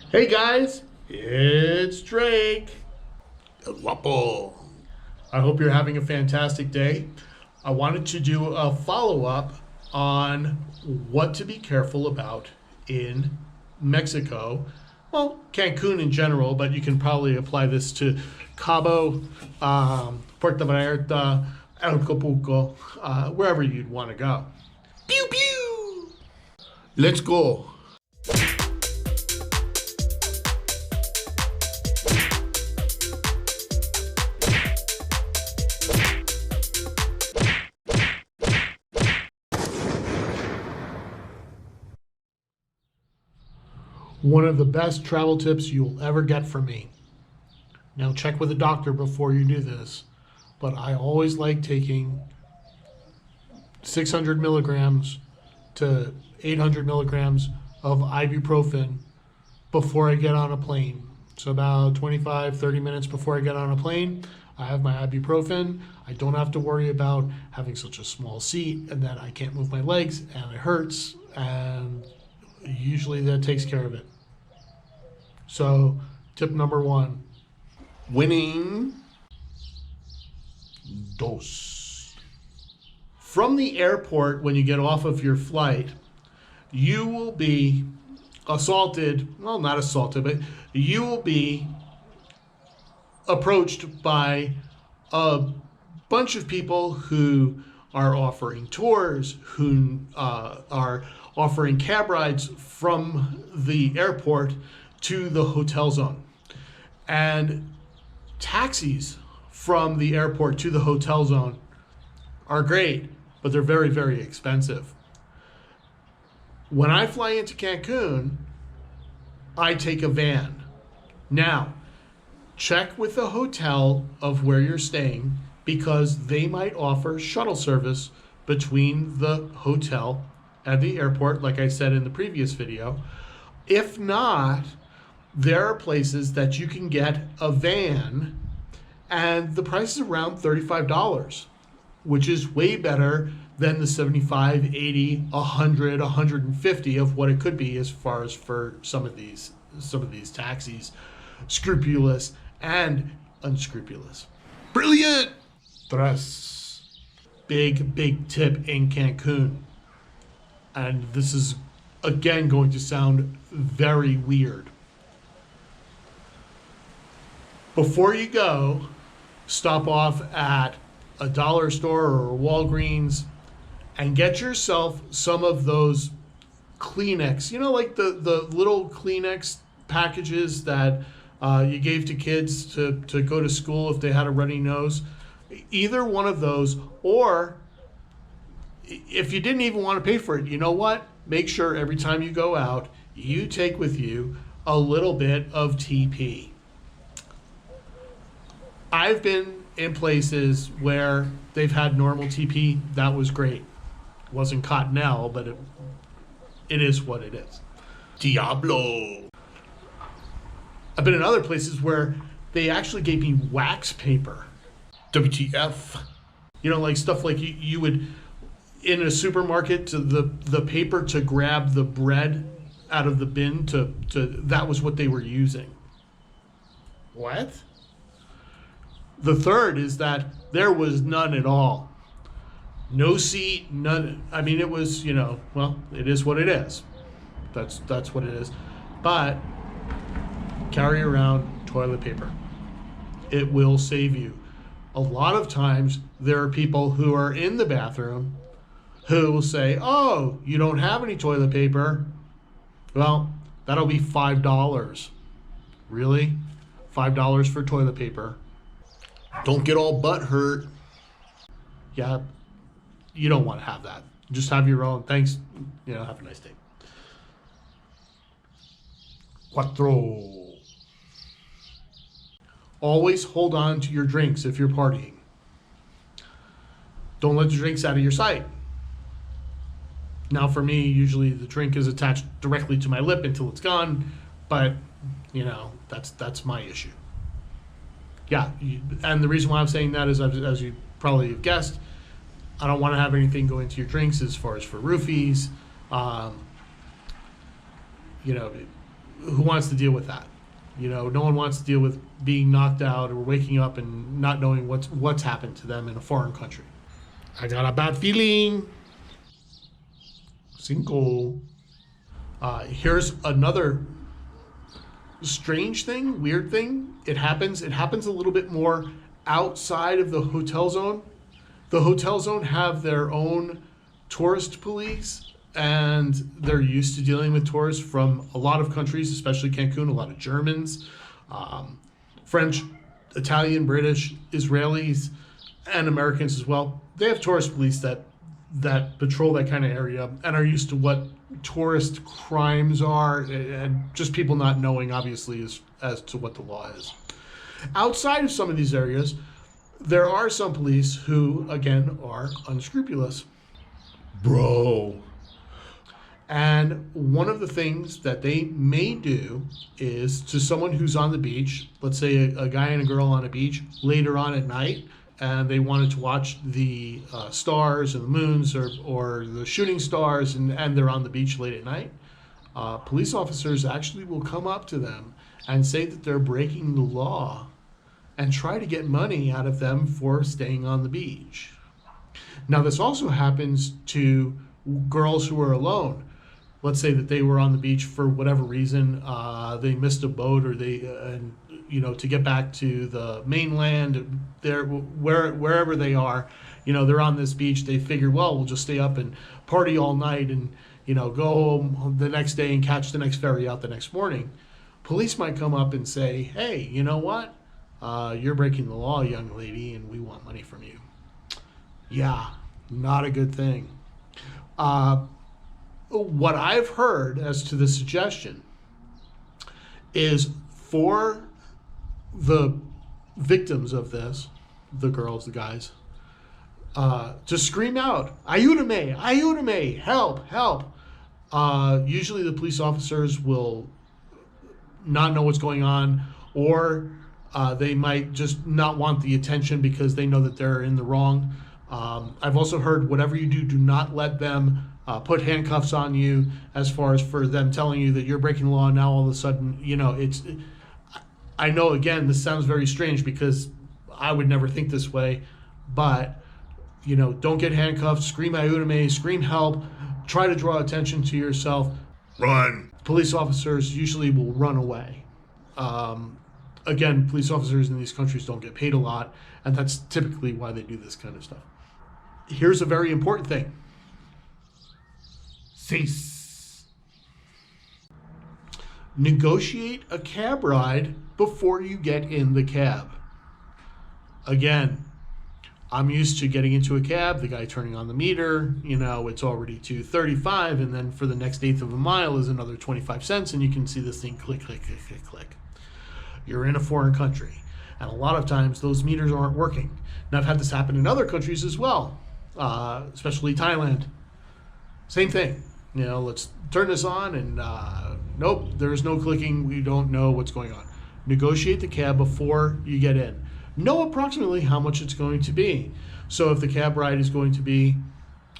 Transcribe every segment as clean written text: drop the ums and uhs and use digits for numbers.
Hey guys, it's Drake. El Guapo. I hope you're having a fantastic day. I wanted to do a follow-up on what to be careful about in Mexico. Well, Cancun in general, but you can probably apply this to Cabo, Puerta Morales, Acapulco, wherever you'd want to go. Pew pew! Let's go. One of the best travel tips you'll ever get from me. Now check with a doctor before you do this, but I always like taking 600 milligrams to 800 milligrams of ibuprofen before I get on a plane. So about 25, 30 minutes before I get on a plane, I have my ibuprofen. I don't have to worry about having such a small seat and that I can't move my legs and it hurts, and usually that takes care of it. So tip number one, winning dos. From the airport, when you get off of your flight, you will be assaulted, well, not assaulted, but you will be approached by a bunch of people who are offering tours, who are offering cab rides from the airport to the hotel zone. And taxis from the airport to the hotel zone are great, but they're very, very expensive. When I fly into Cancun, I take a van. Now, check with the hotel of where you're staying, because they might offer shuttle service between the hotel and the airport, like I said in the previous video. If not, there are places that you can get a van and the price is around $35, which is way better than the 75, 80, 100, 150 of what it could be as far as for some of these taxis, scrupulous and unscrupulous. Brilliant! Tres. Big tip in Cancun. And this is again going to sound very weird. Before you go, stop off at a dollar store or a Walgreens and get yourself some of those Kleenex. You know, like the little Kleenex packages that you gave to kids to go to school if they had a runny nose. Either one of those, or if you didn't even want to pay for it, you know what? Make sure every time you go out, you take with you a little bit of TP. I've been in places where they've had normal TP. That was great. It wasn't Cottonelle, but it is what it is. Diablo. I've been in other places where they actually gave me wax paper. WTF. You know, like stuff like you would, in a supermarket, to the paper to grab the bread out of the bin, to that was what they were using. What? The third is that there was none at all. No seat, none. I mean, it was, well, it is what it is. That's what it is. But carry around toilet paper. It will save you. A lot of times there are people who are in the bathroom who will say, oh, you don't have any toilet paper. Well, that'll be $5. Really? $5 for toilet paper. Don't get all butt hurt. Yeah, you don't want to have that. Just have your own. Thanks. Have a nice day. Cuatro. Always hold on to your drinks if you're partying. Don't let the drinks out of your sight. Now for me, usually the drink is attached directly to my lip until it's gone, but that's my issue. Yeah, and the reason why I'm saying that is, as you probably have guessed, I don't want to have anything go into your drinks as far as for roofies, who wants to deal with that? No one wants to deal with being knocked out or waking up and not knowing what's happened to them in a foreign country. I got a bad feeling. Cinco. Here's another strange thing, weird thing. It happens a little bit more outside of the hotel zone. The hotel zone have their own tourist police, and they're used to dealing with tourists from a lot of countries, especially Cancun, a lot of Germans, French, Italian, British, Israelis, and Americans as well. They have tourist police that patrol that kind of area and are used to what tourist crimes are, and just people not knowing, obviously, as to what the law is. Outside of some of these areas, there are some police who, again, are unscrupulous. Bro. And one of the things that they may do is to someone who's on the beach, let's say a guy and a girl on a beach later on at night, and they wanted to watch the stars and the moons or the shooting stars, and they're on the beach late at night, police officers actually will come up to them and say that they're breaking the law and try to get money out of them for staying on the beach. Now, this also happens to girls who are alone. Let's say that they were on the beach for whatever reason, they missed a boat, or to get back to the mainland, wherever they are, they're on this beach. They figure, well, we'll just stay up and party all night and, go home the next day and catch the next ferry out the next morning. Police might come up and say, hey, you know what? You're breaking the law, young lady, and we want money from you. Yeah, not a good thing. What I've heard as to the suggestion is for the victims of this, the girls, the guys, to scream out, ayúdame, ayúdame, help, help. Usually the police officers will not know what's going on, or they might just not want the attention because they know that they're in the wrong. I've also heard, whatever you do, do not let them put handcuffs on you, as far as for them telling you that you're breaking the law. Now all of a sudden, I know, again, this sounds very strange because I would never think this way, but, don't get handcuffed, scream ayúdame, scream help, try to draw attention to yourself. Run. Police officers usually will run away. Again, police officers in these countries don't get paid a lot, and that's typically why they do this kind of stuff. Here's a very important thing. Cease. Negotiate a cab ride before you get in the cab. Again, I'm used to getting into a cab, the guy turning on the meter, it's already $2.35, and then for the next eighth of a mile is another 25 cents, and you can see this thing click, click, click, click, click. You're in a foreign country, and a lot of times those meters aren't working. Now, I've had this happen in other countries as well, especially Thailand. Same thing. Let's turn this on, and nope, there's no clicking. We don't know what's going on. Negotiate the cab before you get in. Know approximately how much it's going to be. So if the cab ride is going to be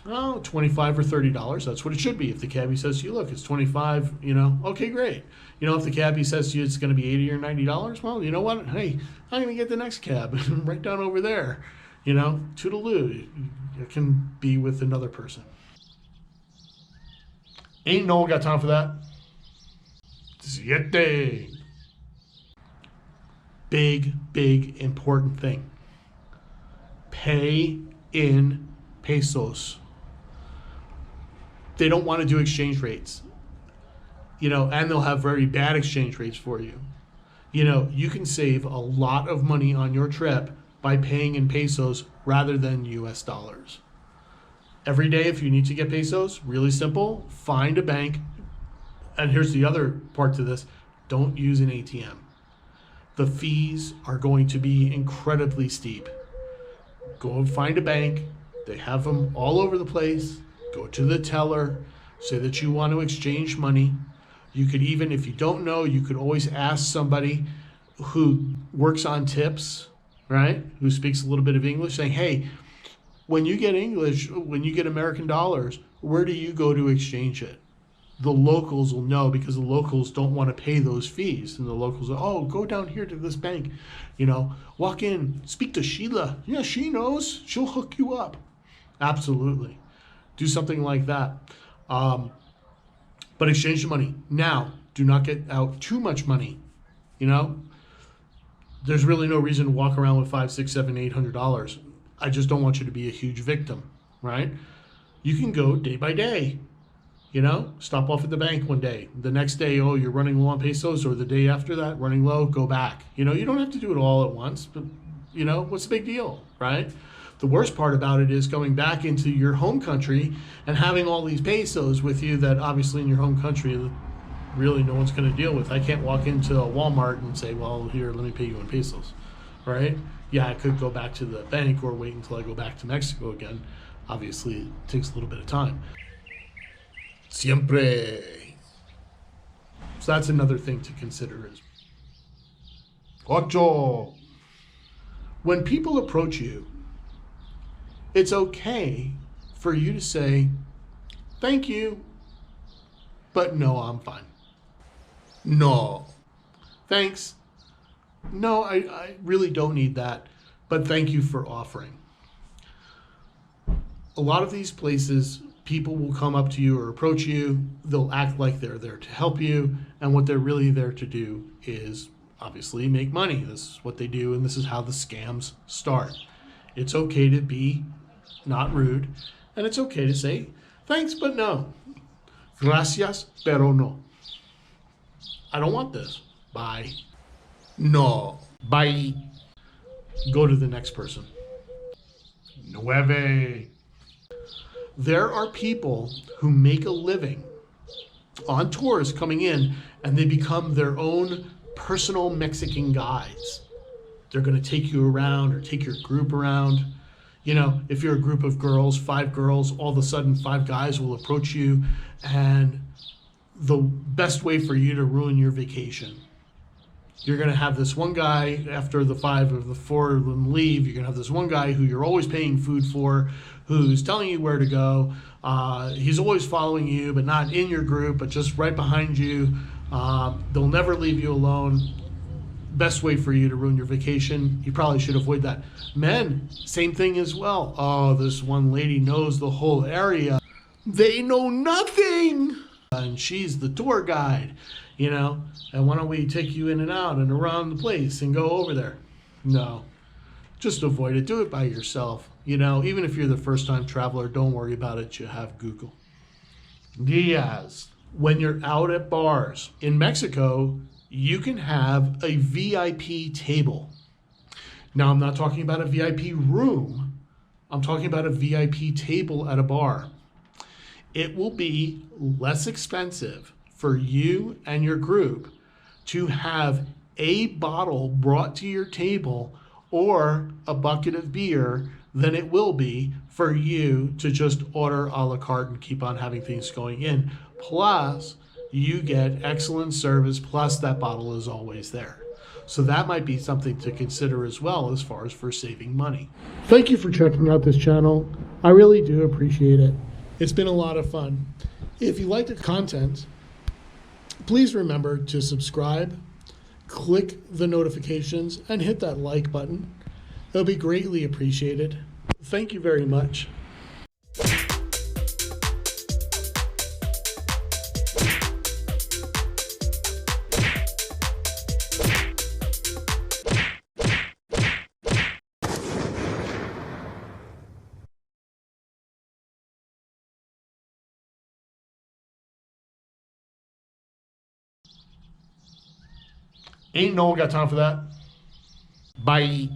$25 or $30, that's what it should be. If the cabbie says to you, look, it's $25, okay, great. If the cabbie says to you it's going to be $80 or $90, well, you know what? Hey, I'm going to get the next cab right down over there. Toodaloo. It can be with another person. Ain't no one got time for that. Siete. Big, important thing. Pay in pesos. They don't want to do exchange rates. And they'll have very bad exchange rates for you. You can save a lot of money on your trip by paying in pesos rather than US dollars. Every day, if you need to get pesos, really simple, find a bank. And here's the other part to this. Don't use an ATM. The fees are going to be incredibly steep. Go and find a bank. They have them all over the place. Go to the teller. Say that you want to exchange money. You could even, if you don't know, you could always ask somebody who works on tips, right? Who speaks a little bit of English, saying, hey, when you get English, when you get American dollars, where do you go to exchange it? the locals will know, because the locals don't want to pay those fees. And the locals are, oh, go down here to this bank, walk in, speak to Sheila. Yeah, she knows. She'll hook you up. Absolutely. Do something like that. But exchange the money. Now, do not get out too much money. There's really no reason to walk around with $500, $600, $700, $800. I just don't want you to be a huge victim, right? You can go day by day. Stop off at the bank one day. The next day, oh, you're running low on pesos, or the day after that, running low, go back. You don't have to do it all at once, but what's the big deal, right? The worst part about it is going back into your home country and having all these pesos with you that obviously in your home country, really no one's going to deal with. I can't walk into a Walmart and say, well, here, let me pay you in pesos, right? Yeah, I could go back to the bank or wait until I go back to Mexico again. Obviously, it takes a little bit of time. Siempre. So that's another thing to consider is ocho. When people approach you, it's okay for you to say, thank you, but no, I'm fine. No. Thanks. No, I really don't need that, but thank you for offering. A lot of these places, people will come up to you or approach you. They'll act like they're there to help you, and what they're really there to do is obviously make money. This is what they do, and this is how the scams start. It's okay to be not rude, and it's okay to say thanks, but no. Gracias, pero no. I don't want this. Bye. No. Bye. Go to the next person. Nueve. There are people who make a living on tours coming in, and they become their own personal Mexican guides. They're going to take you around or take your group around. If you're a group of girls, 5 girls, all of a sudden 5 guys will approach you, and the best way for you to ruin your vacation, you're going to have this one guy, after the 5 or the 4 of them leave, you're going to have this one guy who you're always paying food for, who's telling you where to go. He's always following you, but not in your group, but just right behind you. They'll never leave you alone. Best way for you to ruin your vacation. You probably should avoid that. Men, same thing as well. Oh, this one lady knows the whole area. They know nothing. And she's the tour guide, and why don't we take you in and out and around the place and go over there? No, just avoid it. Do it by yourself. Even if you're the first time traveler, don't worry about it. You have Google. Diaz. When you're out at bars in Mexico, you can have a VIP table. Now, I'm not talking about a VIP room. I'm talking about a VIP table at a bar. It will be less expensive for you and your group to have a bottle brought to your table or a bucket of beer than it will be for you to just order a la carte and keep on having things going in. Plus, you get excellent service, plus that bottle is always there. So that might be something to consider as well as far as for saving money. Thank you for checking out this channel. I really do appreciate it. It's been a lot of fun. If you like the content, please remember to subscribe, click the notifications, and hit that like button. It'll be greatly appreciated. Thank you very much. Ain't no one got time for that. Bye.